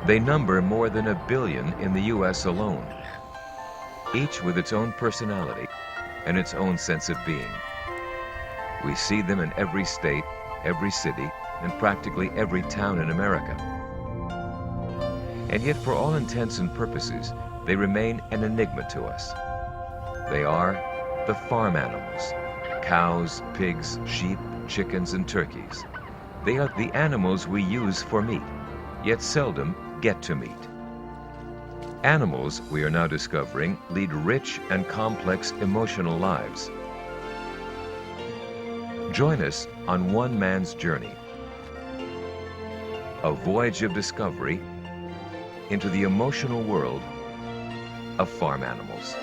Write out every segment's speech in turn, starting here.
They number more than 1 billion in the U.S. alone, each with its own personality and its own sense of being. We see them in every state, every city, and practically every town in America. And yet, for all intents and purposes, they remain an enigma to us. They are the farm animals: cows, pigs, sheep, chickens, and turkeys. They are the animals we use for meat, yet seldom get to meat. Animals, we are now discovering, lead rich and complex emotional lives. Join us on one man's journey, a voyage of discovery into the emotional world of farm animals.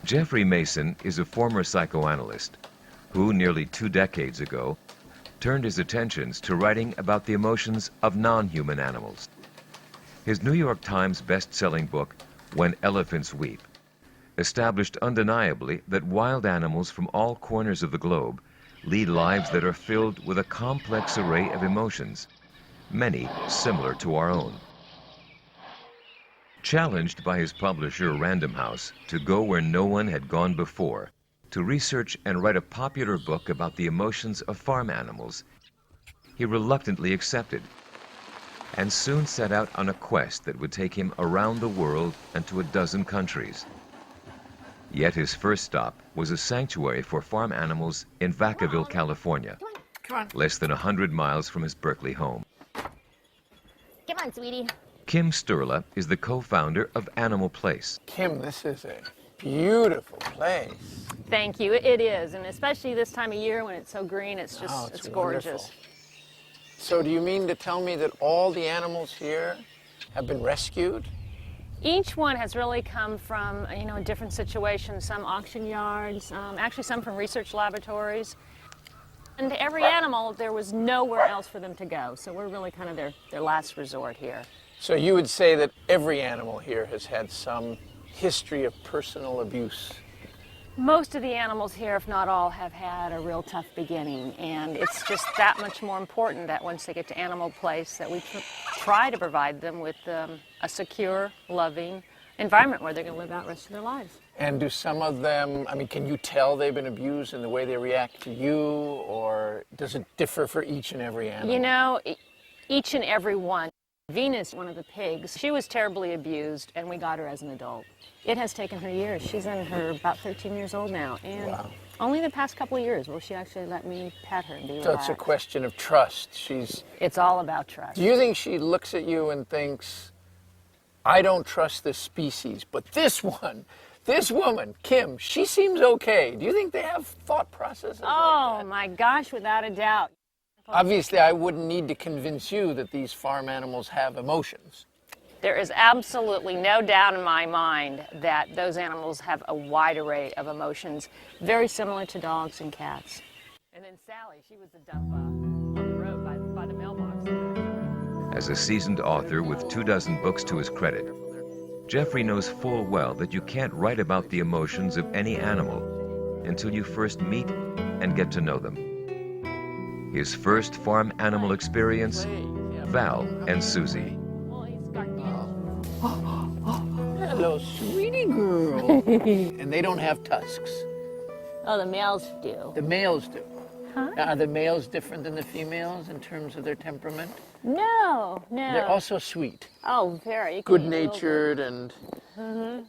Jeffrey Mason is a former psychoanalyst who, nearly 2 decades ago, turned his attentions to writing about the emotions of non-human animals. His New York Times best-selling book, When Elephants Weep, established undeniably that wild animals from all corners of the globe lead lives that are filled with a complex array of emotions, many similar to our own. Challenged by his publisher Random House to go where no one had gone before, to research and write a popular book about the emotions of farm animals, he reluctantly accepted, and soon set out on a quest that would take him around the world and to 12 countries. Yet his first stop was a sanctuary for farm animals in Vacaville, California, less than 100 miles from his Berkeley home. Come on, sweetie. Kim Sturla is the co-founder of Animal Place. Kim, this is a beautiful place. Thank you. It is, and especially this time of year when it's so green, it's just, Oh, it's wonderful. gorgeous. So do you mean to tell me that all the animals here have been rescued? Each one has really come from, a different situation. Some auction yards, actually some from research laboratories. And every animal, there was nowhere else for them to go. So we're really kind of their last resort here. So you would say that every animal here has had some history of personal abuse? Most of the animals here, if not all, have had a real tough beginning. And it's just that much more important that once they get to Animal Place that we try to provide them with a secure, loving environment where they're going to live out the rest of their lives. And do some of them, can you tell they've been abused in the way they react to you, or does it differ for each and every animal? Each and every one. Venus, one of the pigs, she was terribly abused, and we got her as an adult. It has taken her years. She's in her about 13 years old now, and wow. Only the past couple of years will she actually let me pet her and be So relaxed. it's a question of trust. It's all about trust. Do you think she looks at you and thinks, I don't trust this species, but this woman, Kim, she seems okay? Do you think they have thought processes like that? My gosh, without a doubt. Obviously, I wouldn't need to convince you that these farm animals have emotions. There is absolutely no doubt in my mind that those animals have a wide array of emotions, very similar to dogs and cats. And then Sally, she was the dump on the road by the mailbox. As a seasoned author with 24 books to his credit, Jeffrey knows full well that you can't write about the emotions of any animal until you first meet and get to know them. His first farm animal experience, Val and Susie. Hello, sweetie girl. And they don't have tusks. Oh, the males do. The males do. Huh? Now, are the males different than the females in terms of their temperament? No. They're also sweet. Oh, very. Good-natured, and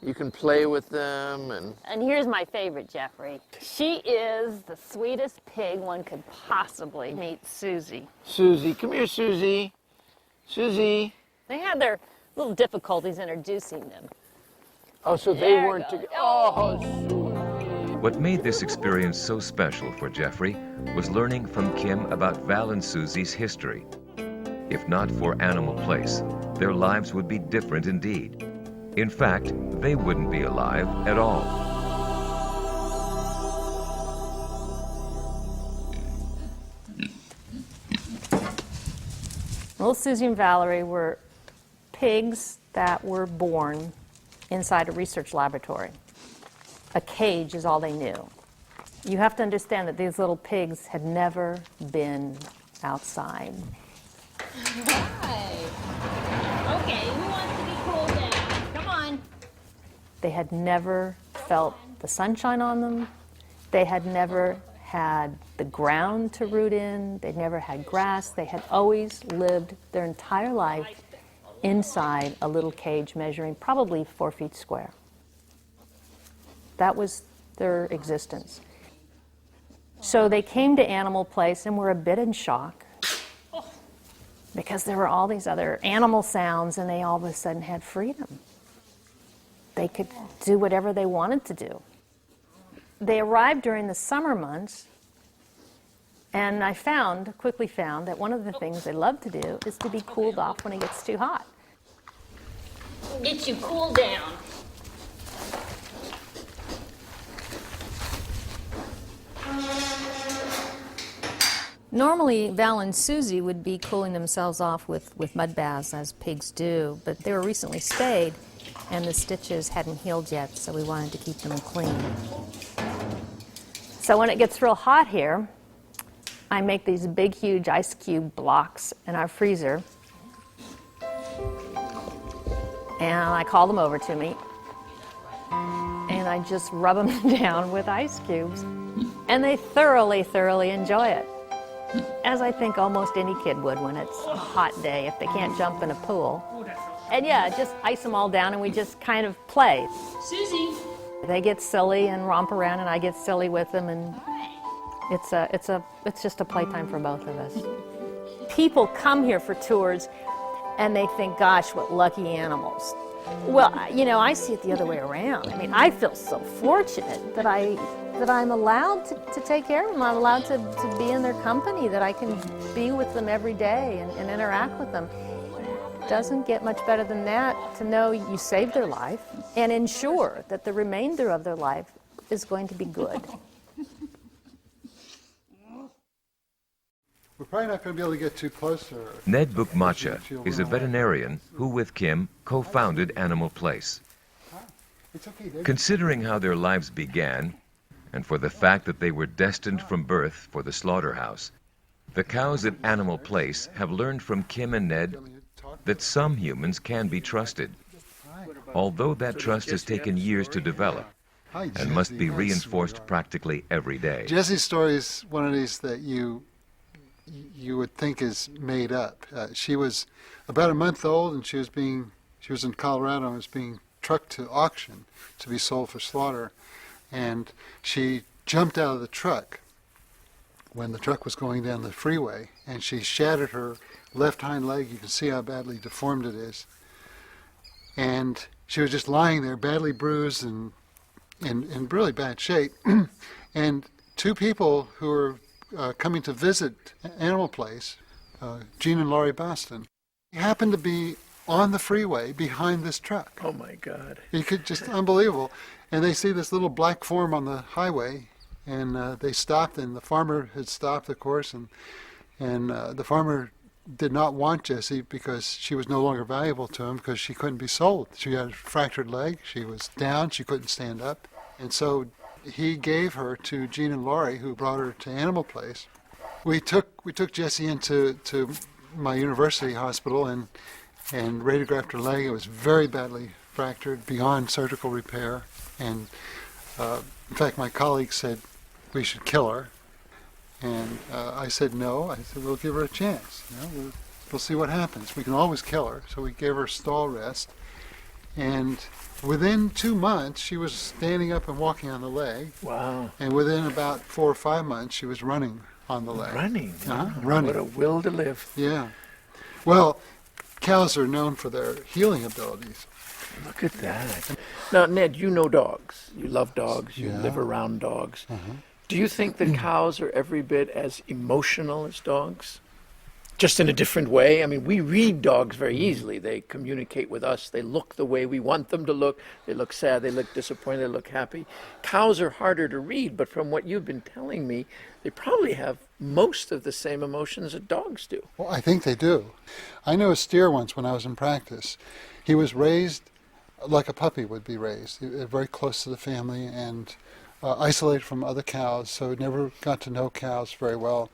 you can play with them. And here's my favorite, Jeffrey. She is the sweetest pig one could possibly meet, Susie. Susie, come here, Susie. Susie. They had their little difficulties introducing them. Oh, so they There weren't goes. together. Oh, Susie. What made this experience so special for Jeffrey was learning from Kim about Val and Susie's history. If not for Animal Place, their lives would be different indeed. In fact, they wouldn't be alive at all. Little Susie and Valerie were pigs that were born inside a research laboratory. A cage is all they knew. You have to understand that these little pigs had never been outside. Right. Okay, who wants to be cooled down? Come on. They had never felt the sunshine on them. They had never had the ground to root in. They'd never had grass. They had always lived their entire life inside a little cage measuring probably 4 feet square. That was their existence. So they came to Animal Place and were a bit in shock because there were all these other animal sounds and they all of a sudden had freedom. They could do whatever they wanted to do. They arrived during the summer months, and I quickly found that one of the things they love to do is to be cooled off when it gets too hot. Get you cooled down. Normally, Val and Susie would be cooling themselves off with mud baths, as pigs do, but they were recently spayed, and the stitches hadn't healed yet, so we wanted to keep them clean. So when it gets real hot here, I make these big, huge ice cube blocks in our freezer, and I call them over to me, and I just rub them down with ice cubes, and they thoroughly, thoroughly enjoy it. As I think almost any kid would when it's a hot day if they can't jump in a pool. And yeah, just ice them all down and we just kind of play. Susie. They get silly and romp around and I get silly with them, and it's just a playtime for both of us. People come here for tours and they think, gosh, what lucky animals. Well, you know, I see it the other way around. I mean, I feel so fortunate that I'm allowed to take care of them. I'm allowed to be in their company, that I can be with them every day and interact with them. It doesn't get much better than that, to know you saved their life and ensure that the remainder of their life is going to be good. We're probably not going to be able to get too close to her. Ned Bukmacha is a veterinarian who, with Kim, co-founded Animal Place. It's okay, David. Considering how their lives began, and for the fact that they were destined from birth for the slaughterhouse, the cows at Animal Place have learned from Kim and Ned that some humans can be trusted, although that trust has taken years to develop Hi, and must be Jessie. Hi, reinforced sweetheart. practically every day. Jessie's story is one of these that you would think is made up. She was about a month old, and she was in Colorado and was being trucked to auction to be sold for slaughter. And she jumped out of the truck when the truck was going down the freeway, and she shattered her left hind leg. You can see how badly deformed it is. And she was just lying there, badly bruised and in really bad shape. And two people who were coming to visit Animal Place, Gene and Laurie Boston, happened to be on the freeway behind this truck. Oh my God. You could just, unbelievable. And they see this little black form on the highway, and they stopped, and the farmer had stopped, of course, and the farmer did not want Jessie because she was no longer valuable to him because she couldn't be sold. She had a fractured leg, she was down, she couldn't stand up, and so he gave her to Gene and Laurie, who brought her to Animal Place. We took Jessie into my university hospital and radiographed her leg. It was very badly fractured, beyond surgical repair. And in fact, my colleague said we should kill her. And I said no. I said we'll give her a chance. You know, we'll see what happens. We can always kill her. So we gave her stall rest. And within 2 months, she was standing up and walking on the leg. Wow. And within about 4 or 5 months, she was running on the leg. Running. Uh-huh, running. What a will to live. Yeah. Well, cows are known for their healing abilities. Look at that. Now, Ned, you know dogs. You love dogs. You Yeah. live around dogs. Do you think that cows are every bit as emotional as dogs? just in a different way. I mean, we read dogs very easily. They communicate with us. They look the way we want them to look. They look sad, they look disappointed, they look happy. Cows are harder to read, but from what you've been telling me, they probably have most of the same emotions that dogs do. Well, I think they do. I knew a steer once when I was in practice. He was raised like a puppy would be raised, very close to the family and isolated from other cows, so never got to know cows very well.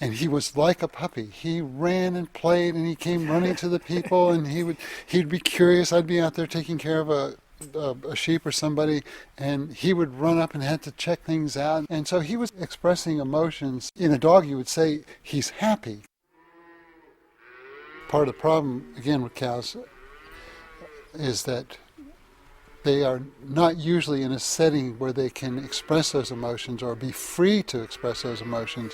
And he was like a puppy. He ran and played, and he came running to the people, and he'd be curious. I'd be out there taking care of a sheep or somebody, and he would run up and had to check things out. And so he was expressing emotions. In a dog, you would say he's happy. Part of the problem, again, with cows is that they are not usually in a setting where they can express those emotions or be free to express those emotions.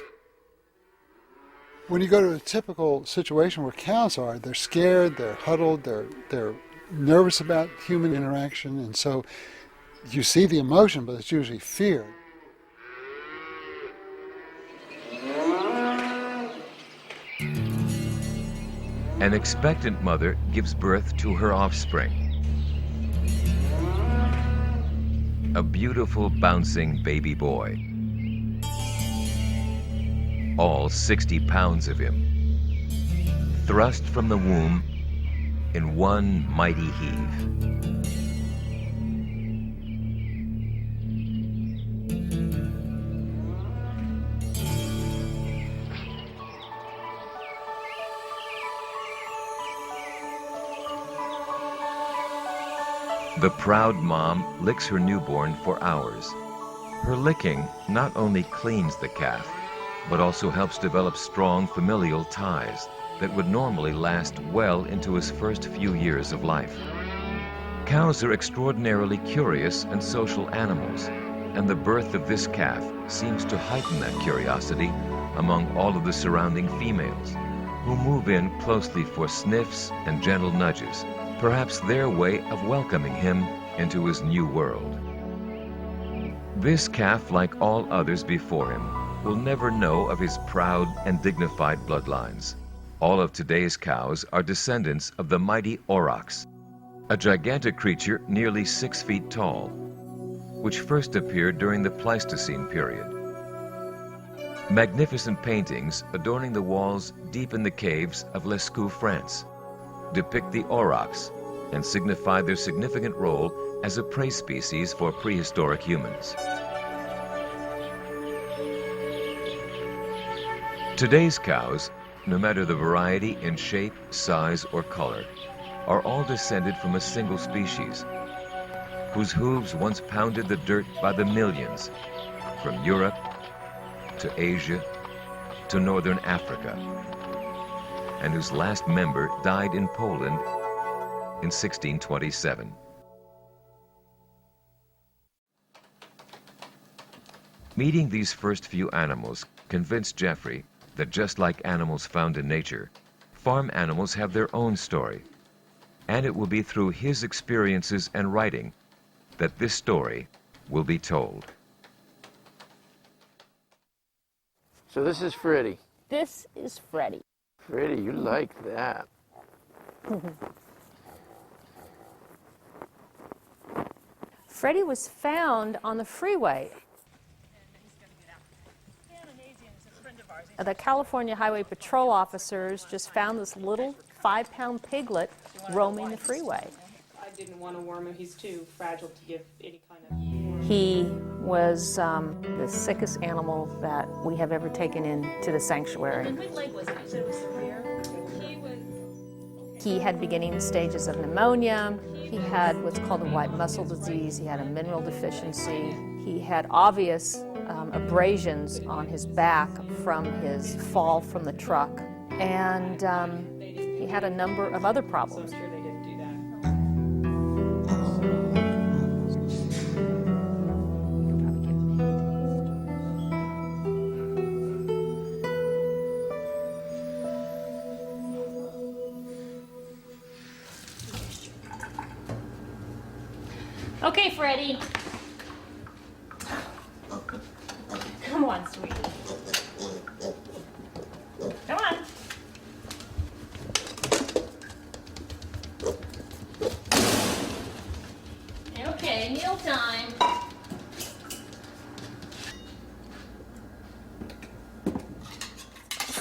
When you go to a typical situation where cows are, they're scared, they're huddled, they're nervous about human interaction, and so you see the emotion, but it's usually fear. An expectant mother gives birth to her offspring. A beautiful, bouncing baby boy. All 60 pounds of him, thrust from the womb in one mighty heave. The proud mom licks her newborn for hours. Her licking not only cleans the calf, but also helps develop strong familial ties that would normally last well into his first few years of life. Cows are extraordinarily curious and social animals, and the birth of this calf seems to heighten that curiosity among all of the surrounding females, who move in closely for sniffs and gentle nudges, perhaps their way of welcoming him into his new world. This calf, like all others before him, will never know of his proud and dignified bloodlines. All of today's cows are descendants of the mighty aurochs, a gigantic creature nearly 6 feet tall, which first appeared during the Pleistocene period. Magnificent paintings adorning the walls deep in the caves of Lescou, France, depict the aurochs and signify their significant role as a prey species for prehistoric humans. Today's cows, no matter the variety in shape, size, or color, are all descended from a single species, whose hooves once pounded the dirt by the millions, from Europe to Asia to northern Africa, and whose last member died in Poland in 1627. Meeting these first few animals convinced Jeffrey that just like animals found in nature, farm animals have their own story. And it will be through his experiences and writing that this story will be told. So this is Freddie. This is Freddie. Freddie, you like that. Freddie was found on the freeway. The California Highway Patrol officers just found this little 5-pound piglet roaming the freeway. I didn't want to worm him. He's too fragile to give any kind of... He was the sickest animal that we have ever taken into the sanctuary. What leg was it? You said it was severe? He had beginning stages of pneumonia. He had what's called a white muscle disease. He had a mineral deficiency. He had obvious abrasions on his back from his fall from the truck. And he had a number of other problems. So I'm sure they didn't do that. Okay, Freddie. Come on, sweetie. Come on.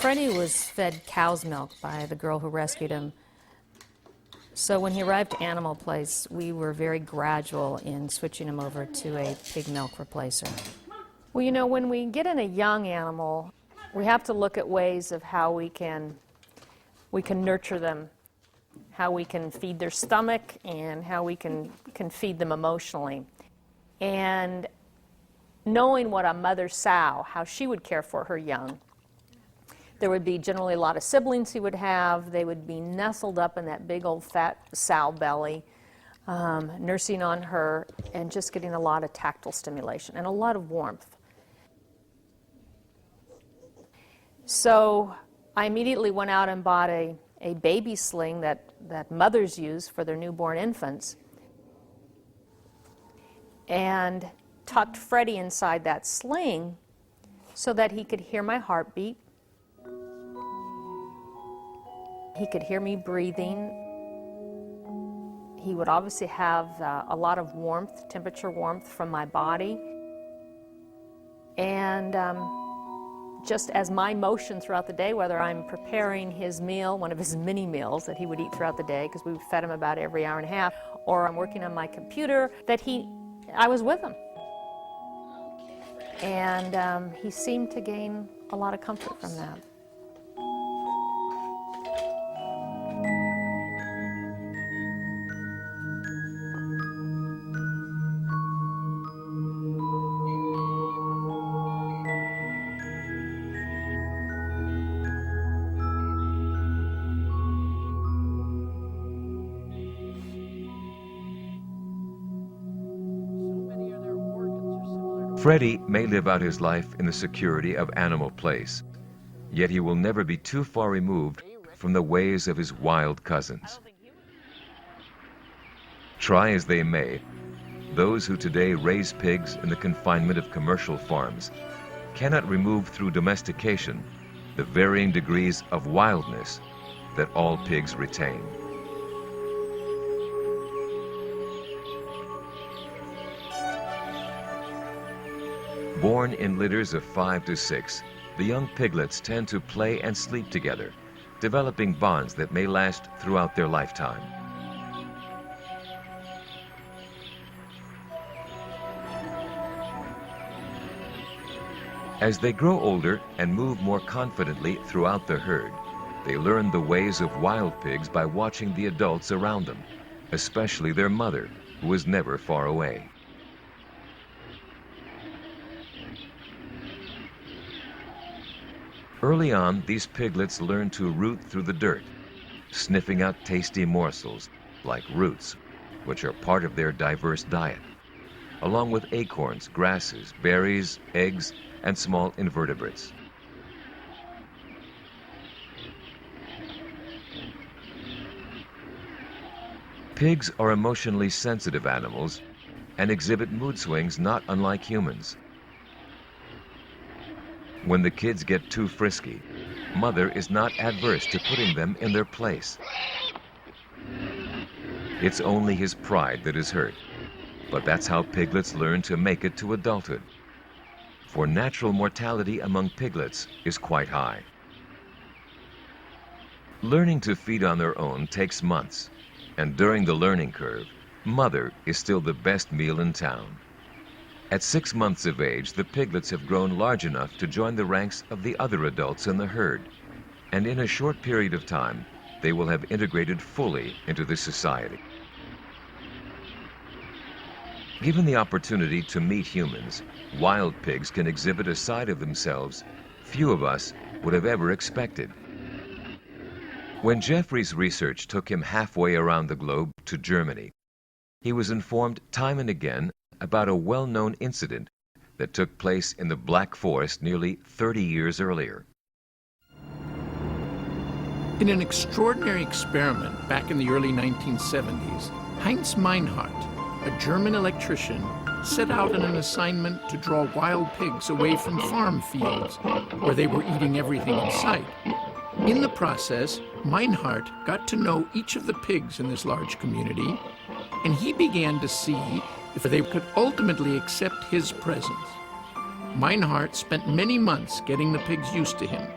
Freddie was fed cow's milk by the girl who rescued him. So when he arrived to Animal Place, we were very gradual in switching him over to a pig milk replacer. Well, you know, when we get in a young animal, we have to look at ways of how we can nurture them, how we can feed their stomach, and how we can feed them emotionally. And knowing what a mother sow, how she would care for her young. There would be generally a lot of siblings he would have. They would be nestled up in that big old fat sow belly, nursing on her and just getting a lot of tactile stimulation and a lot of warmth. So I immediately went out and bought a baby sling that mothers use for their newborn infants, and tucked Freddie inside that sling so that he could hear my heartbeat. He could hear me breathing. He would obviously have a lot of warmth, temperature warmth from my body. And just as my motion throughout the day, whether I'm preparing his meal, one of his mini meals that he would eat throughout the day, because we fed him about every hour and a half, or I'm working on my computer, that I was with him. And he seemed to gain a lot of comfort from that. Freddie may live out his life in the security of Animal Place, yet he will never be too far removed from the ways of his wild cousins. Try as they may, those who today raise pigs in the confinement of commercial farms cannot remove through domestication the varying degrees of wildness that all pigs retain. Born in litters of 5 to 6, the young piglets tend to play and sleep together, developing bonds that may last throughout their lifetime. As they grow older and move more confidently throughout the herd, they learn the ways of wild pigs by watching the adults around them, especially their mother, who is never far away. Early on, these piglets learn to root through the dirt, sniffing out tasty morsels like roots, which are part of their diverse diet, along with acorns, grasses, berries, eggs, and small invertebrates. Pigs are emotionally sensitive animals and exhibit mood swings not unlike humans. When the kids get too frisky, Mother is not adverse to putting them in their place. It's only his pride that is hurt, but that's how piglets learn to make it to adulthood. For natural mortality among piglets is quite high. Learning to feed on their own takes months, and during the learning curve, Mother is still the best meal in town. At 6 months of age, the piglets have grown large enough to join the ranks of the other adults in the herd, and in a short period of time, they will have integrated fully into the society. Given the opportunity to meet humans, wild pigs can exhibit a side of themselves few of us would have ever expected. When Jeffrey's research took him halfway around the globe to Germany, he was informed time and again about a well-known incident that took place in the Black Forest nearly 30 years earlier. In an extraordinary experiment back in the early 1970s, Heinz Meinhardt, a German electrician, set out on an assignment to draw wild pigs away from farm fields where they were eating everything in sight. In the process, Meinhardt got to know each of the pigs in this large community, and he began to see if they could ultimately accept his presence. Meinhardt spent many months getting the pigs used to him,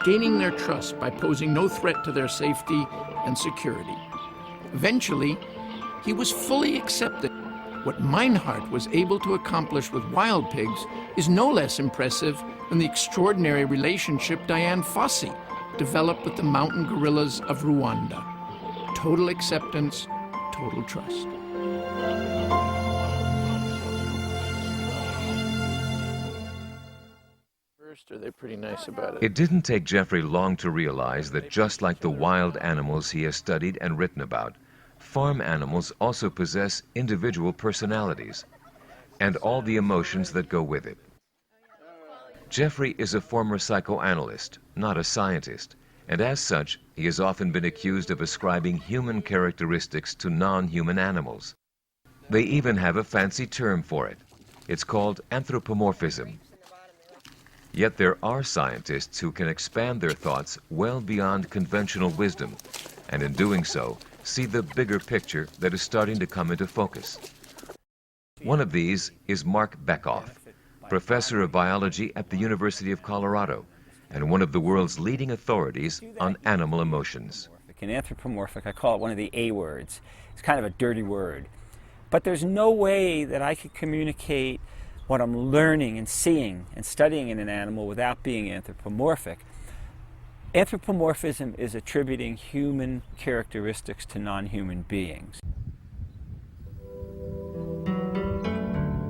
gaining their trust by posing no threat to their safety and security. Eventually, he was fully accepted. What Meinhardt was able to accomplish with wild pigs is no less impressive than the extraordinary relationship Diane Fossey developed with the mountain gorillas of Rwanda. Total acceptance, total trust. First, are they pretty nice about it? It didn't take Jeffrey long to realize that just like the wild animals he has studied and written about, farm animals also possess individual personalities and all the emotions that go with it. Jeffrey is a former psychoanalyst, not a scientist, and as such, he has often been accused of ascribing human characteristics to non-human animals. They even have a fancy term for it. It's called anthropomorphism. Yet there are scientists who can expand their thoughts well beyond conventional wisdom, and in doing so, see the bigger picture that is starting to come into focus. One of these is Mark Bekoff, professor of biology at the University of Colorado, and one of the world's leading authorities on animal emotions. And anthropomorphic, I call it one of the A words. It's kind of a dirty word. But there's no way that I could communicate what I'm learning and seeing and studying in an animal without being anthropomorphic. Anthropomorphism is attributing human characteristics to non-human beings.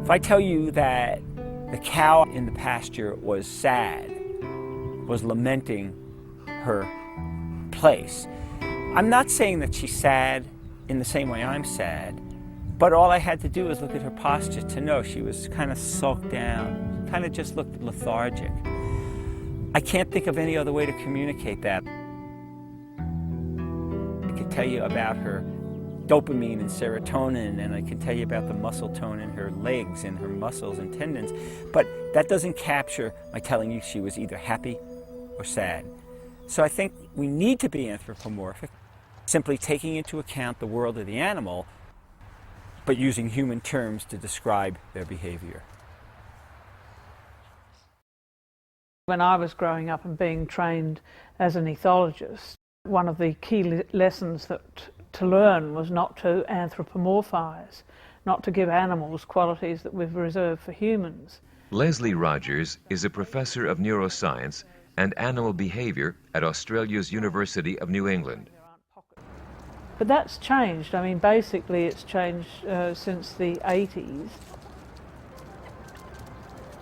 If I tell you that the cow in the pasture was sad, was lamenting her place, I'm not saying that she's sad in the same way I'm sad, but all I had to do was look at her posture to know she was kind of sulked down, kind of just looked lethargic. I can't think of any other way to communicate that. I could tell you about her dopamine and serotonin, and I could tell you about the muscle tone in her legs and her muscles and tendons, but that doesn't capture my telling you she was either happy or sad. So I think we need to be anthropomorphic, simply taking into account the world of the animal, but using human terms to describe their behavior. When I was growing up and being trained as an ethologist, one of the key lessons to learn was not to anthropomorphize, not to give animals qualities that we've reserved for humans. Leslie Rogers is a professor of neuroscience and animal behavior at Australia's University of New England. But that's changed. I mean, basically it's changed since the 80s.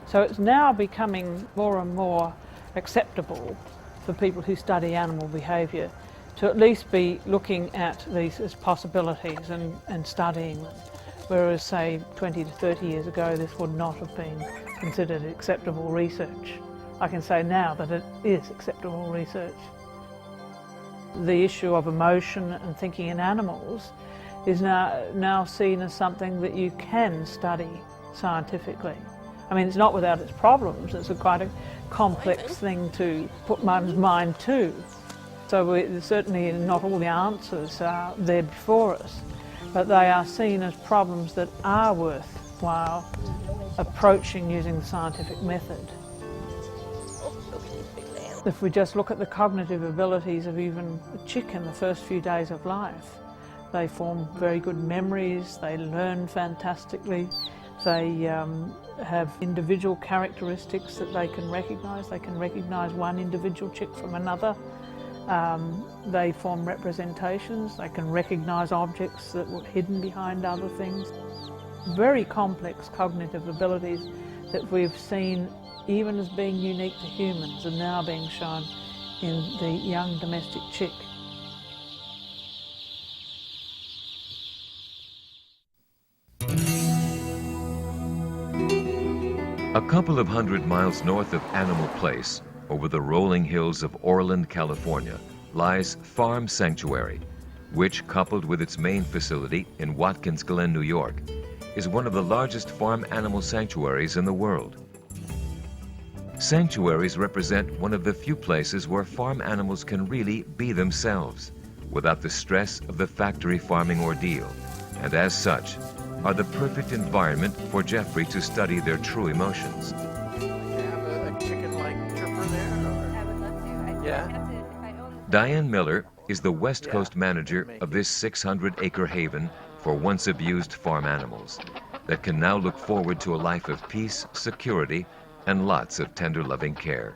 So it's now becoming more and more acceptable for people who study animal behaviour to at least be looking at these as possibilities and studying them. Whereas, say, 20 to 30 years ago, this would not have been considered acceptable research. I can say now that it is acceptable research. The issue of emotion and thinking in animals is now seen as something that you can study scientifically. I mean, it's not without its problems. It's quite a complex thing to put one's mind to. So certainly not all the answers are there before us, but they are seen as problems that are worthwhile approaching using the scientific method. If we just look at the cognitive abilities of even a chick in the first few days of life, they form very good memories, they learn fantastically, they have individual characteristics that they can recognise. They can recognise one individual chick from another. They form representations, they can recognise objects that were hidden behind other things. Very complex cognitive abilities that we've seen even as being unique to humans are now being shown in the young domestic chick. A couple of 100 miles north of Animal Place, over the rolling hills of Orland, California, lies Farm Sanctuary, which, coupled with its main facility in Watkins Glen, New York, is one of the largest farm animal sanctuaries in the world. Sanctuaries represent one of the few places where farm animals can really be themselves, without the stress of the factory farming ordeal, and as such, are the perfect environment for Jeffrey to study their true emotions. Have a chicken-like chirper there? Or? I would love to. I Yeah. Diane Miller is the West Coast manager of this 600-acre haven for once abused farm animals that can now look forward to a life of peace, security, and lots of tender loving care.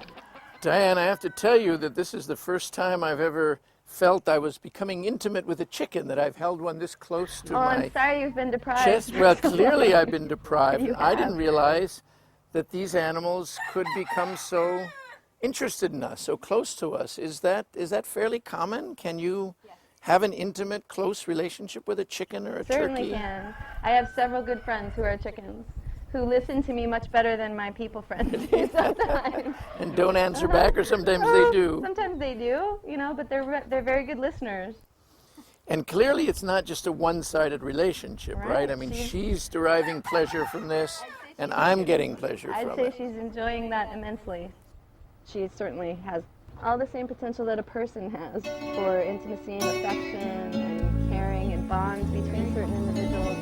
Diane, I have to tell you that this is the first time I've ever felt I was becoming intimate with a chicken, that I've held one this close to my I'm sorry you've been deprived. chest. Well, clearly I've been deprived. You I have. didn't realize that these animals could become so interested in us, so close to us. Is that fairly common? Can you have an intimate, close relationship with a chicken or a Certainly turkey? can. I have several good friends who are chickens who listen to me much better than my people friends do sometimes. And don't answer back, or sometimes they do. Sometimes they do, but they're very good listeners. And clearly it's not just a one-sided relationship, right? Right. I mean, she's deriving pleasure from this, and I'm getting pleasure I'd from say it. she's enjoying that immensely. She certainly has all the same potential that a person has for intimacy and affection and caring and bonds between certain individuals.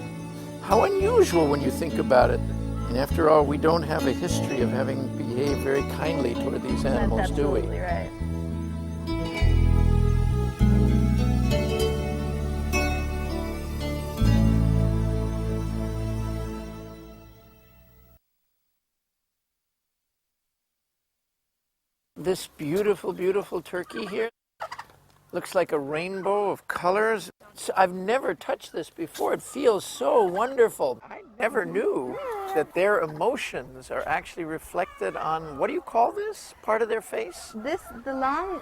How unusual when you think about it. And after all, we don't have a history of having behaved very kindly toward these animals, That's do we? absolutely right. This beautiful, beautiful turkey here looks like a rainbow of colors. I've never touched this before. It feels so wonderful. I never knew that their emotions are actually reflected on, what do you call this part of their face? The long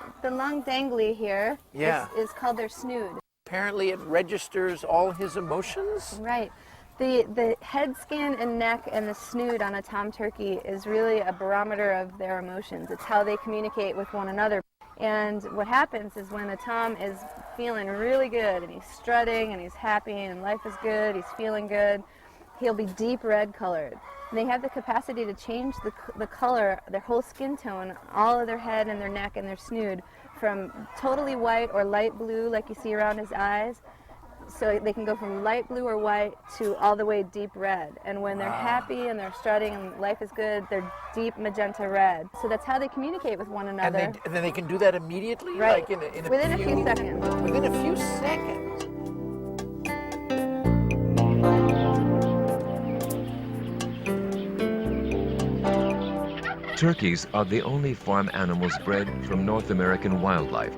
dangly here is called their snood. Apparently it registers all his emotions. Right. The head skin and neck and the snood on a tom turkey is really a barometer of their emotions. It's how they communicate with one another. And what happens is when the tom is feeling really good and he's strutting and he's happy and life is good, he's feeling good, he'll be deep red colored. And they have the capacity to change the color, their whole skin tone, all of their head and their neck and their snood, from totally white or light blue like you see around his eyes. So they can go from light blue or white to all the way deep red. And when they're happy and they're strutting and life is good, they're deep magenta red. So that's how they communicate with one another. And then they can do that immediately? Right. Like in Within a few seconds. Within a few seconds. Turkeys are the only farm animals bred from North American wildlife.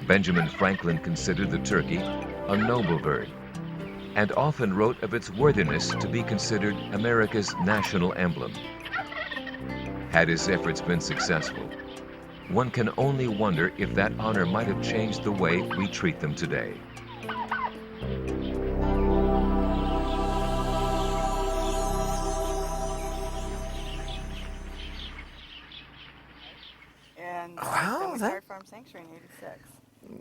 Benjamin Franklin considered the turkey a noble bird and often wrote of its worthiness to be considered America's national emblem. Had his efforts been successful, one can only wonder if that honor might have changed the way we treat them today. And Wow, then we that- started Farm Sanctuary in '86.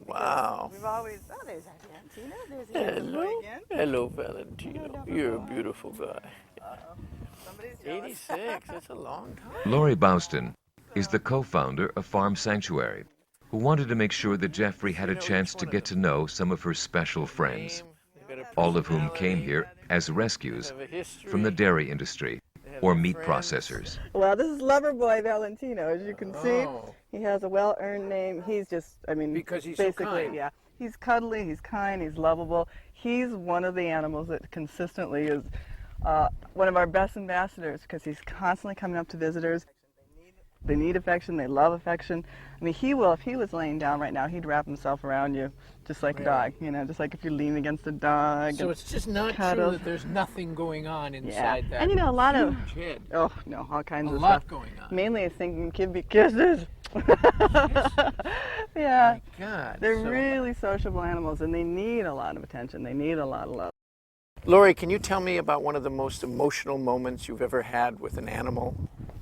Wow. We've always, there's Valentina, there's the other Hello. boy again. Hello, Valentino. You're a beautiful guy. Somebody's jealous. 86, that's a long time. Lori Bouston is the co-founder of Farm Sanctuary, who wanted to make sure that Jeffrey had a chance to get to know some of her special friends, all of whom came here as rescues from the dairy industry or meat processors. Well, this is lover boy Valentino, as you can see. Oh. He has a well-earned name. He's just, Because he's so basically, kind. yeah. He's cuddly, he's kind, he's lovable. He's one of the animals that consistently is one of our best ambassadors, because he's constantly coming up to visitors. They need affection, they love affection. I mean, if he was laying down right now, he'd wrap himself around you, just like a dog, just like if you lean against a dog. So and it's just not cuddle. true that there's nothing going on Yeah, inside that and a lot of, huge head. oh no, all kinds A of lot stuff. going on. Mainly it's thinking kid be kisses. Yeah, God. they're so- really sociable animals and they need a lot of attention. They need a lot of love. Lori, can you tell me about one of the most emotional moments you've ever had with an animal?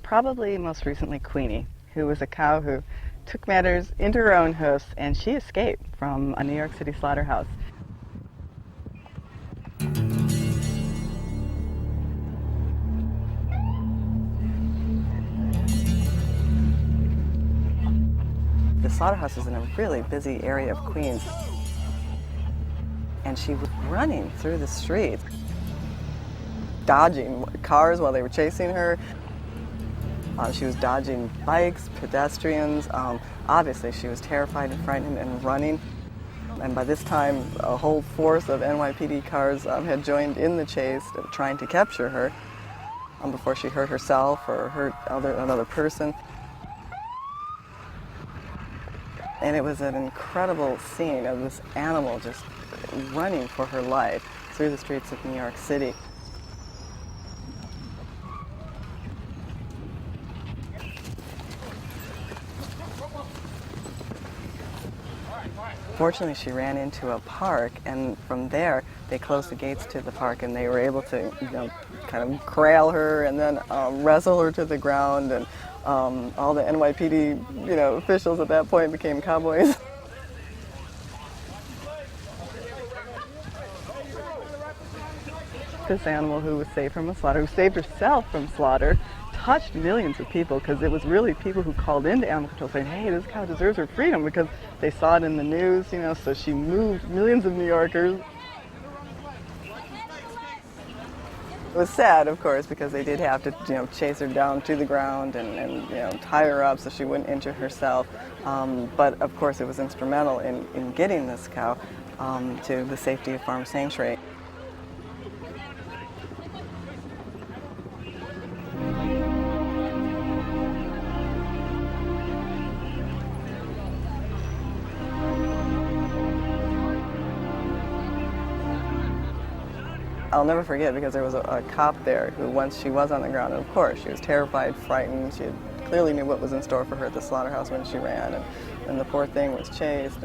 Probably most recently Queenie, who was a cow who took matters into her own hoofs, and she escaped from a New York City slaughterhouse. The slaughterhouse is in a really busy area of Queens, and she was running through the streets, dodging cars while they were chasing her. She was dodging bikes, pedestrians. Obviously, she was terrified and frightened and running. And by this time, a whole force of NYPD cars had joined in the chase, trying to capture her before she hurt herself or hurt another person. And it was an incredible scene of this animal just running for her life through the streets of New York City. Fortunately, she ran into a park, and from there, they closed the gates to the park, and they were able to, kind of corral her and then wrestle her to the ground, and all the NYPD, officials at that point became cowboys. This animal who was saved from a slaughter, who saved herself from slaughter, touched millions of people, because it was really people who called into animal control saying, hey, this cow deserves her freedom, because they saw it in the news, so she moved millions of New Yorkers. It was sad, of course, because they did have to, chase her down to the ground and tie her up so she wouldn't injure herself. But of course, it was instrumental in getting this cow to the safety of Farm Sanctuary. I'll never forget, because there was a cop there who, once she was on the ground, and of course she was terrified, frightened, she clearly knew what was in store for her at the slaughterhouse when she ran, and the poor thing was chased,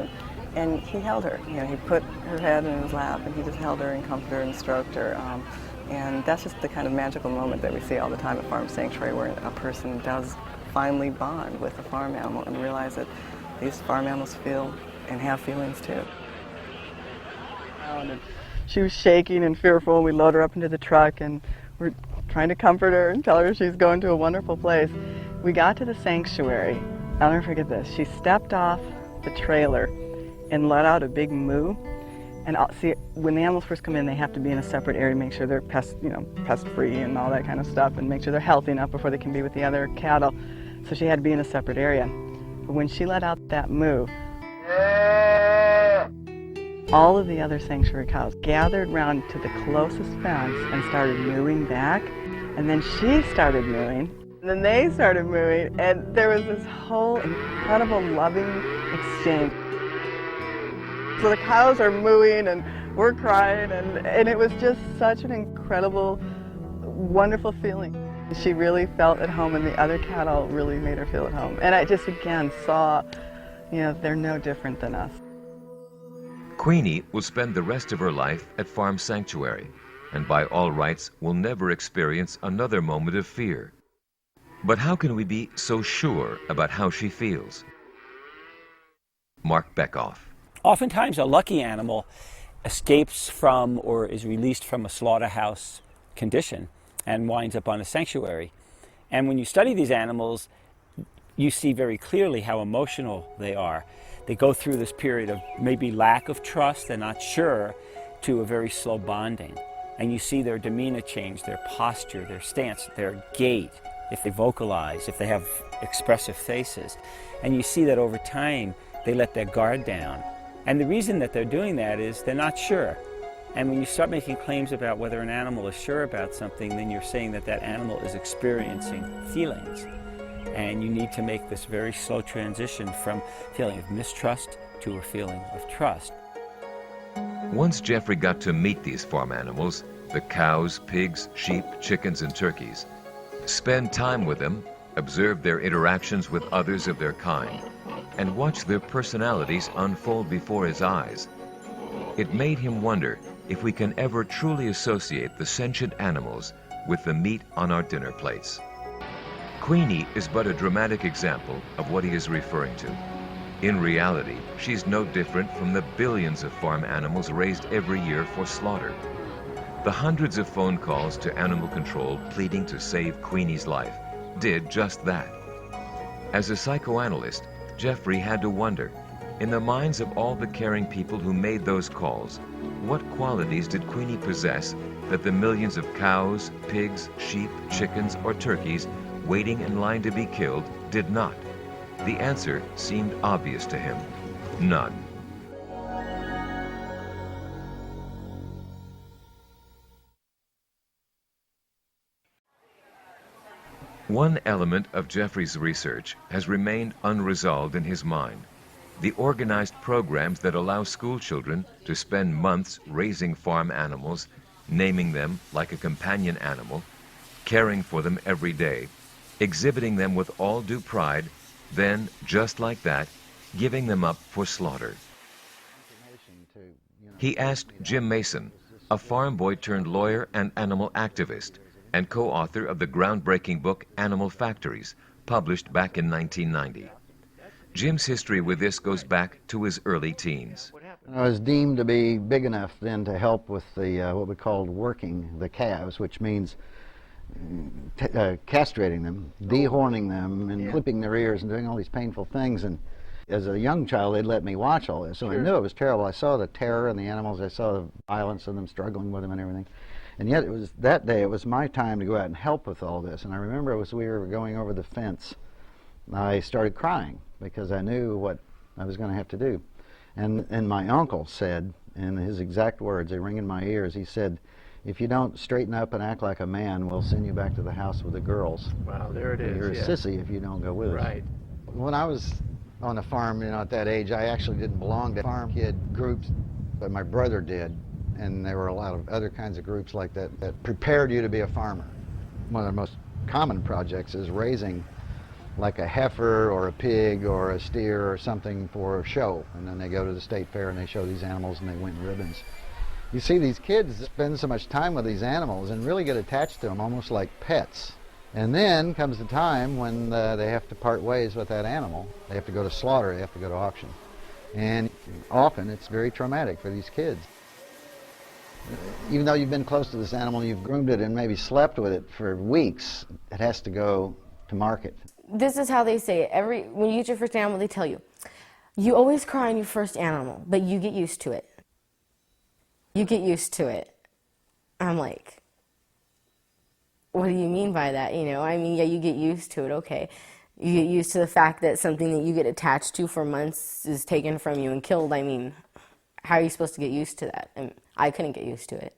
and he held her. He put her head in his lap, and he just held her and comforted her and stroked her. And that's just the kind of magical moment that we see all the time at Farm Sanctuary, where a person does finally bond with a farm animal and realize that these farm animals feel and have feelings too. She was shaking and fearful. We load her up into the truck, and we're trying to comfort her and tell her she's going to a wonderful place. We got to the sanctuary. I'll never forget this. She stepped off the trailer and let out a big moo. And see, when the animals first come in, they have to be in a separate area to make sure they're pest-free and all that kind of stuff, and make sure they're healthy enough before they can be with the other cattle. So she had to be in a separate area. But when she let out that moo, all of the other sanctuary cows gathered round to the closest fence and started mooing back. And then she started mooing, and then they started mooing, and there was this whole incredible loving exchange. So the cows are mooing, and we're crying, and it was just such an incredible, wonderful feeling. She really felt at home, and the other cattle really made her feel at home. And I just, again, saw, they're no different than us. Queenie will spend the rest of her life at Farm Sanctuary, and by all rights will never experience another moment of fear. But how can we be so sure about how she feels? Mark Beckoff. Oftentimes a lucky animal escapes from or is released from a slaughterhouse condition and winds up on a sanctuary. And when you study these animals, you see very clearly how emotional they are. They go through this period of maybe lack of trust, they're not sure, to a very slow bonding. And you see their demeanor change, their posture, their stance, their gait, if they vocalize, if they have expressive faces. And you see that over time, they let their guard down. And the reason that they're doing that is they're not sure. And when you start making claims about whether an animal is sure about something, then you're saying that that animal is experiencing feelings. And you need to make this very slow transition from feeling of mistrust to a feeling of trust. Once Jeffrey got to meet these farm animals, the cows, pigs, sheep, chickens, and turkeys, spend time with them, observe their interactions with others of their kind, and watch their personalities unfold before his eyes, it made him wonder if we can ever truly associate the sentient animals with the meat on our dinner plates. Queenie is but a dramatic example of what he is referring to. In reality, she's no different from the billions of farm animals raised every year for slaughter. The hundreds of phone calls to animal control pleading to save Queenie's life did just that. As a psychoanalyst, Jeffrey had to wonder, in the minds of all the caring people who made those calls, what qualities did Queenie possess that the millions of cows, pigs, sheep, chickens, or turkeys waiting in line to be killed did not? The answer seemed obvious to him: none. One element of Jeffrey's research has remained unresolved in his mind: the organized programs that allow school children to spend months raising farm animals, naming them like a companion animal, caring for them every day, exhibiting them with all due pride, then, just like that, giving them up for slaughter. He asked Jim Mason, a farm boy turned lawyer and animal activist, and co-author of the groundbreaking book Animal Factories, published back in 1990. Jim's history with this goes back to his early teens. I was deemed to be big enough then to help with the what we called working the calves, which means castrating them, dehorning them, and clipping their ears and doing all these painful things. And as a young child, they'd let me watch all this, so I knew it was terrible. I saw the terror in the animals, I saw the violence of them struggling with them and everything. And yet, it was that day, it was my time to go out and help with all this. And I remember as we were going over the fence, I started crying because I knew what I was going to have to do. And my uncle said, in his exact words, they ring in my ears, he said, "If you don't straighten up and act like a man, we'll send you back to the house with the girls. Wow, there it is. You're a sissy if you don't go with us." Right. When I was on the farm, at that age, I actually didn't belong to farm kid groups, but my brother did. And there were a lot of other kinds of groups like that that prepared you to be a farmer. One of the most common projects is raising like a heifer or a pig or a steer or something for a show. And then they go to the state fair and they show these animals and they win ribbons. You see these kids spend so much time with these animals and really get attached to them, almost like pets. And then comes the time when they have to part ways with that animal. They have to go to slaughter, they have to go to auction. And often it's very traumatic for these kids. Even though you've been close to this animal, you've groomed it and maybe slept with it for weeks, it has to go to market. This is how they say it. When you get your first animal, they tell you, you always cry on your first animal, but you get used to it. You get used to it. I'm like, what do you mean by that? Yeah, you get used to it, okay. You get used to the fact that something that you get attached to for months is taken from you and killed. How are you supposed to get used to that? And I couldn't get used to it.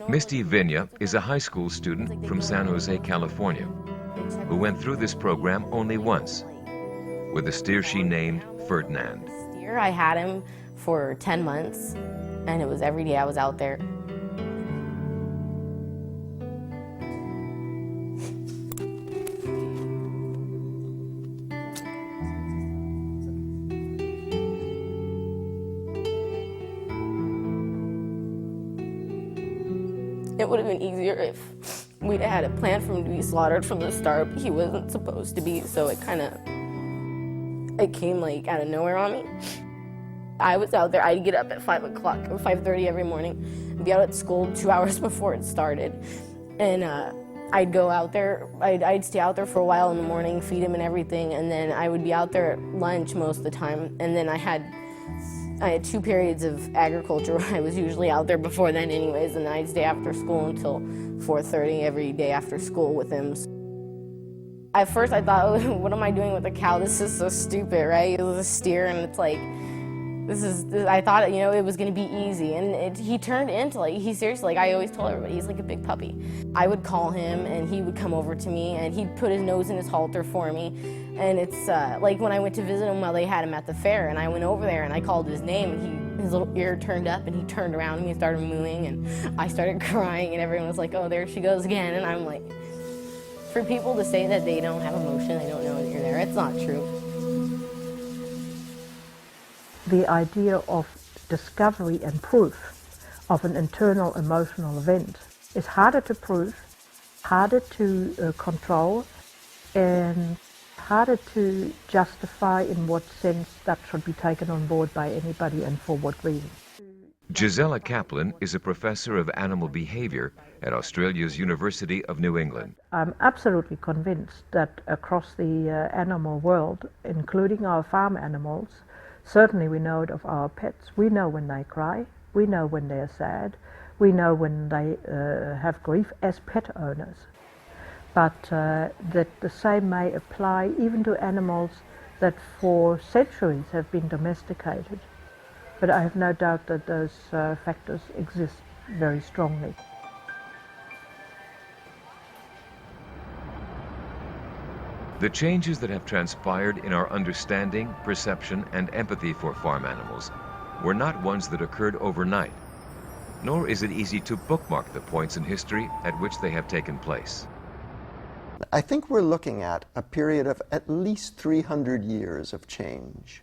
Misty Vigna is a high school student from San Jose, California, who went through this program only once, with a steer she named Ferdinand. I had him for 10 months, and it was every day I was out there. It would have been easier if we'd had a plan for him to be slaughtered from the start, but he wasn't supposed to be, so it came like out of nowhere on me. I was out there, I'd get up at 5 o'clock or 5:30 every morning, and be out at school 2 hours before it started. And I'd go out there, I'd stay out there for a while in the morning, feed him and everything, and then I would be out there at lunch most of the time, and then I had 2 periods of agriculture where I was usually out there before then anyways, and I'd stay after school until 4:30 every day after school with him. At first I thought, oh, what am I doing with a cow? This is so stupid, right? It was a steer, and it's like, I thought, it was going to be easy, and he turned into, he seriously, I always told everybody, he's like a big puppy. I would call him, and he would come over to me, and he'd put his nose in his halter for me, and it's like when I went to visit him while they had him at the fair, and I went over there, and I called his name, and his little ear turned up, and he turned around, and he started mooing, and I started crying, and everyone was like, oh, there she goes again, and I'm like, for people to say that they don't have emotion, they don't know that you're there, it's not true. The idea of discovery and proof of an internal emotional event is harder to prove, harder to control, and harder to justify in what sense that should be taken on board by anybody and for what reason. Gisela Kaplan is a professor of animal behavior at Australia's University of New England. I'm absolutely convinced that across the animal world, including our farm animals, certainly we know it of our pets. We know when they cry, we know when they're sad, we know when they have grief as pet owners. but that the same may apply even to animals that for centuries have been domesticated. But I have no doubt that those factors exist very strongly. The changes that have transpired in our understanding, perception, and empathy for farm animals were not ones that occurred overnight, nor is it easy to bookmark the points in history at which they have taken place. I think we're looking at a period of at least 300 years of change,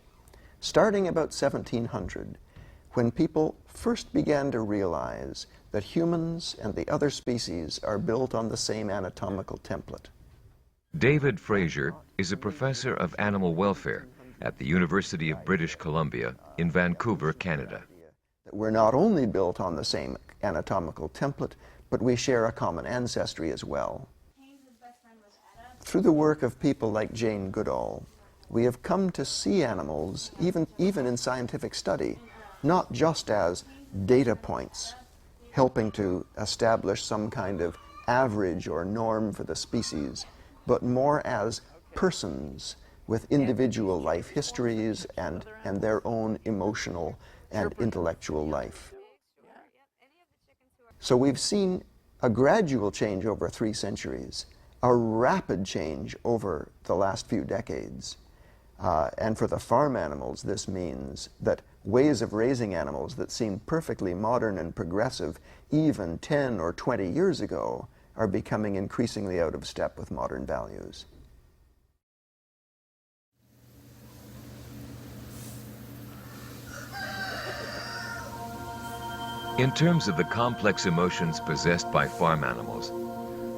starting about 1700, when people first began to realize that humans and the other species are built on the same anatomical template. David Fraser is a professor of animal welfare at the University of British Columbia in Vancouver, Canada. We're not only built on the same anatomical template, but we share a common ancestry as well. Through the work of people like Jane Goodall, we have come to see animals, even in scientific study, not just as data points, helping to establish some kind of average or norm for the species, but more as persons with individual life histories and their own emotional and intellectual life. So we've seen a gradual change over 3 centuries, a rapid change over the last few decades. And for the farm animals, this means that ways of raising animals that seemed perfectly modern and progressive even 10 or 20 years ago are becoming increasingly out of step with modern values. In terms of the complex emotions possessed by farm animals,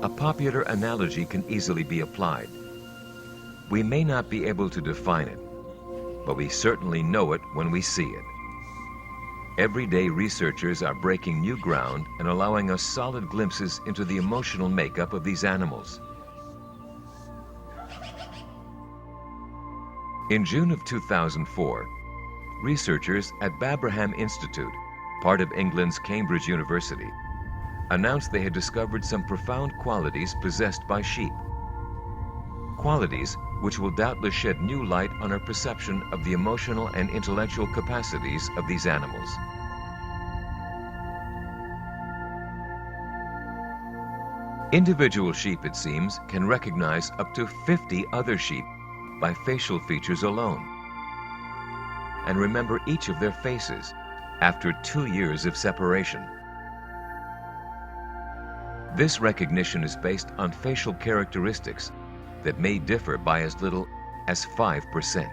a popular analogy can easily be applied. We may not be able to define it, but we certainly know it when we see it. Everyday researchers are breaking new ground and allowing us solid glimpses into the emotional makeup of these animals. In June of 2004, researchers at Babraham Institute, part of England's Cambridge University, announced they had discovered some profound qualities possessed by sheep. Qualities which will doubtless shed new light on our perception of the emotional and intellectual capacities of these animals. Individual sheep, it seems, can recognize up to 50 other sheep by facial features alone, and remember each of their faces after 2 years of separation. This recognition is based on facial characteristics that may differ by as little as 5%.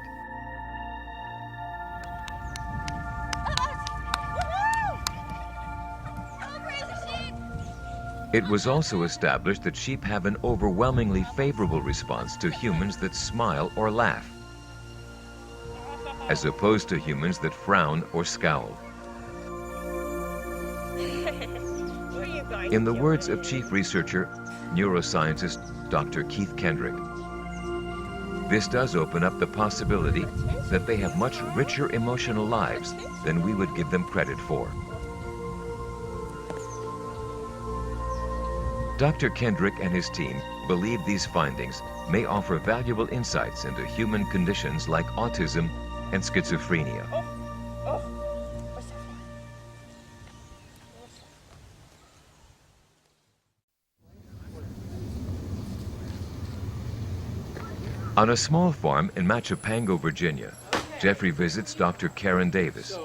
It was also established that sheep have an overwhelmingly favorable response to humans that smile or laugh, as opposed to humans that frown or scowl. In the words of chief researcher, neuroscientist Dr. Keith Kendrick, this does open up the possibility that they have much richer emotional lives than we would give them credit for. Dr. Kendrick and his team believe these findings may offer valuable insights into human conditions like autism and schizophrenia. On a small farm in Machapango, Virginia, Jeffrey visits Dr. Karen Davis,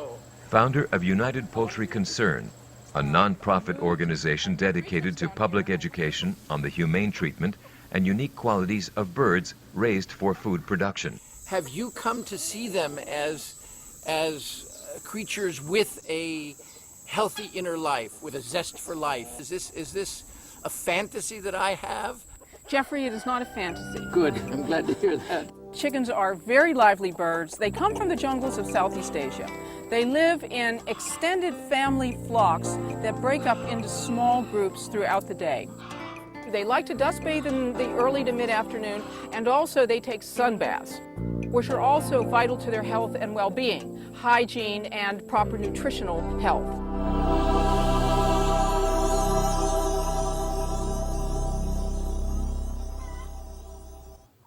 founder of United Poultry Concern, a non-profit organization dedicated to public education on the humane treatment and unique qualities of birds raised for food production. Have you come to see them as creatures with a healthy inner life, with a zest for life? Is this a fantasy that I have? Jeffrey, it is not a fantasy. Good, I'm glad to hear that. Chickens are very lively birds. They come from the jungles of Southeast Asia. They live in extended family flocks that break up into small groups throughout the day. They like to dust bathe in the early to mid-afternoon, and also they take sun baths, which are also vital to their health and well-being, hygiene, and proper nutritional health.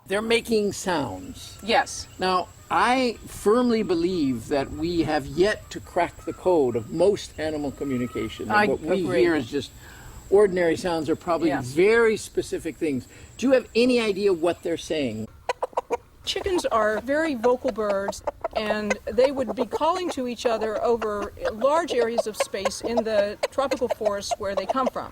They're making sounds. Yes. Now, I firmly believe that we have yet to crack the code of most animal communication. And what we hear is just ordinary sounds are probably very specific things. Do you have any idea what they're saying? Chickens are very vocal birds, and they would be calling to each other over large areas of space in the tropical forests where they come from.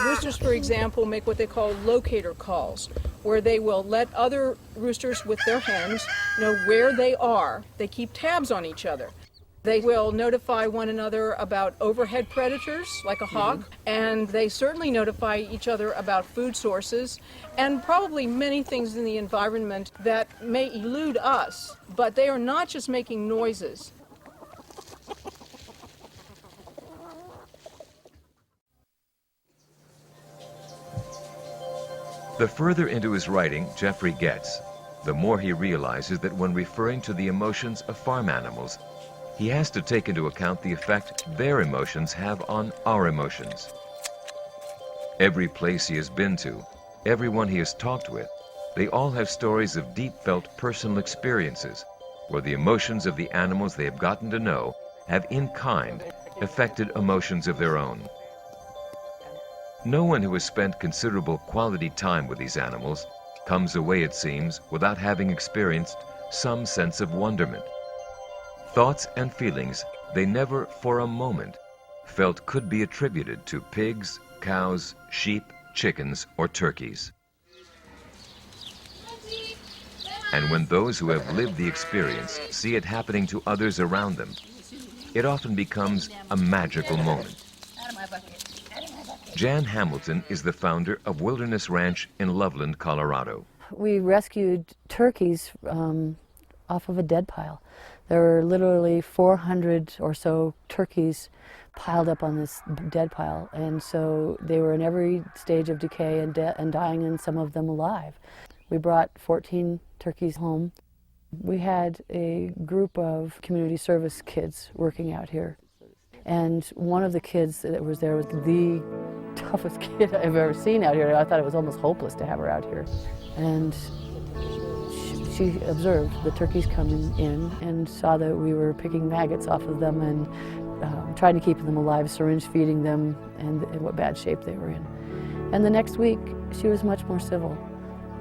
Roosters, for example, make what they call locator calls, where they will let other roosters with their hens know where they are. They keep tabs on each other. They will notify one another about overhead predators, like a hawk, and they certainly notify each other about food sources and probably many things in the environment that may elude us, but they are not just making noises. The further into his writing Jeffrey gets, the more he realizes that when referring to the emotions of farm animals, he has to take into account the effect their emotions have on our emotions. Every place he has been to, everyone he has talked with, they all have stories of deep-felt personal experiences where the emotions of the animals they have gotten to know have in kind affected emotions of their own. No one who has spent considerable quality time with these animals comes away, it seems, without having experienced some sense of wonderment. Thoughts and feelings they never for a moment felt could be attributed to pigs, cows, sheep, chickens, or turkeys. And when those who have lived the experience see it happening to others around them, it often becomes a magical moment. Jan Hamilton is the founder of Wilderness Ranch in Loveland, Colorado. We rescued turkeys off of a dead pile. There were literally 400 or so turkeys piled up on this dead pile, and so they were in every stage of decay and dying, and some of them alive. We brought 14 turkeys home. We had a group of community service kids working out here, and one of the kids that was there was the toughest kid I've ever seen out here. I thought it was almost hopeless to have her out here. And she observed the turkeys coming in and saw that we were picking maggots off of them and trying to keep them alive, syringe feeding them, and in what bad shape they were in. And the next week, she was much more civil.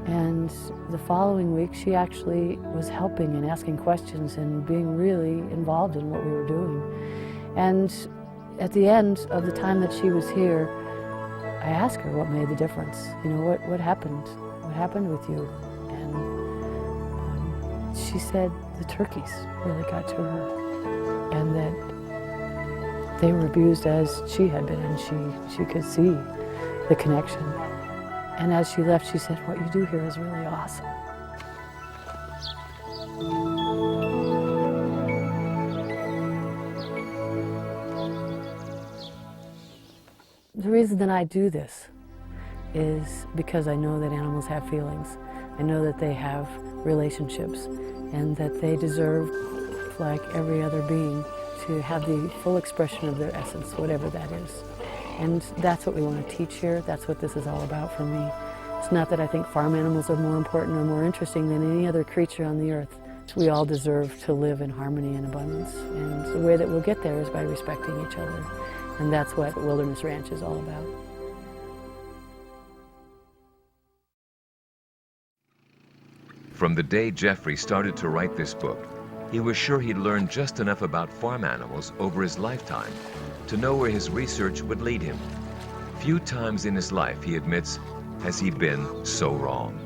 And the following week, she actually was helping and asking questions and being really involved in what we were doing. And at the end of the time that she was here, I asked her what made the difference. You know, what happened? What happened with you? And she said the turkeys really got to her, and that they were abused as she had been, and she could see the connection. And as she left, she said, "What you do here is really awesome." The reason that I do this is because I know that animals have feelings. I know that they have relationships and that they deserve, like every other being, to have the full expression of their essence, whatever that is. And that's what we want to teach here. That's what this is all about for me. It's not that I think farm animals are more important or more interesting than any other creature on the earth. We all deserve to live in harmony and abundance. And the way that we'll get there is by respecting each other. And that's what Wilderness Ranch is all about. From the day Jeffrey started to write this book, he was sure he'd learned just enough about farm animals over his lifetime to know where his research would lead him. Few times in his life, he admits, has he been so wrong.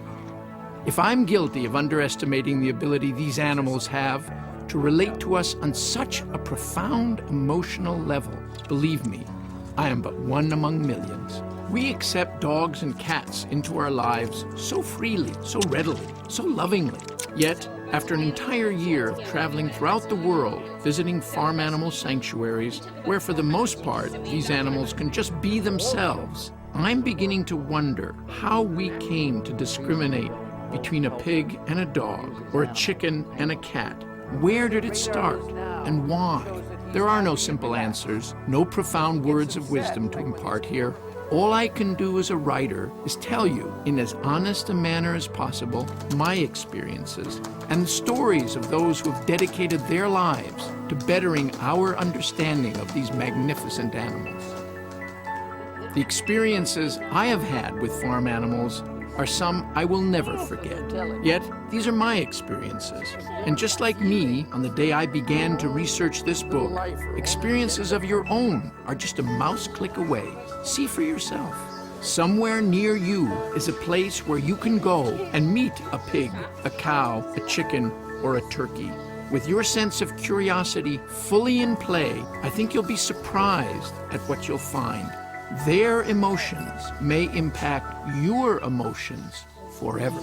If I'm guilty of underestimating the ability these animals have to relate to us on such a profound emotional level, believe me, I am but one among millions. We accept dogs and cats into our lives so freely, so readily, so lovingly. Yet, after an entire year of traveling throughout the world, visiting farm animal sanctuaries, where for the most part these animals can just be themselves, I'm beginning to wonder how we came to discriminate between a pig and a dog, or a chicken and a cat. Where did it start, and why? There are no simple answers, no profound words of wisdom to impart here. All I can do as a writer is tell you, in as honest a manner as possible, my experiences and the stories of those who have dedicated their lives to bettering our understanding of these magnificent animals. The experiences I have had with farm animals are some I will never forget. Yet, these are my experiences. And just like me, on the day I began to research this book, experiences of your own are just a mouse click away. See for yourself. Somewhere near you is a place where you can go and meet a pig, a cow, a chicken, or a turkey. With your sense of curiosity fully in play, I think you'll be surprised at what you'll find. Their emotions may impact your emotions forever.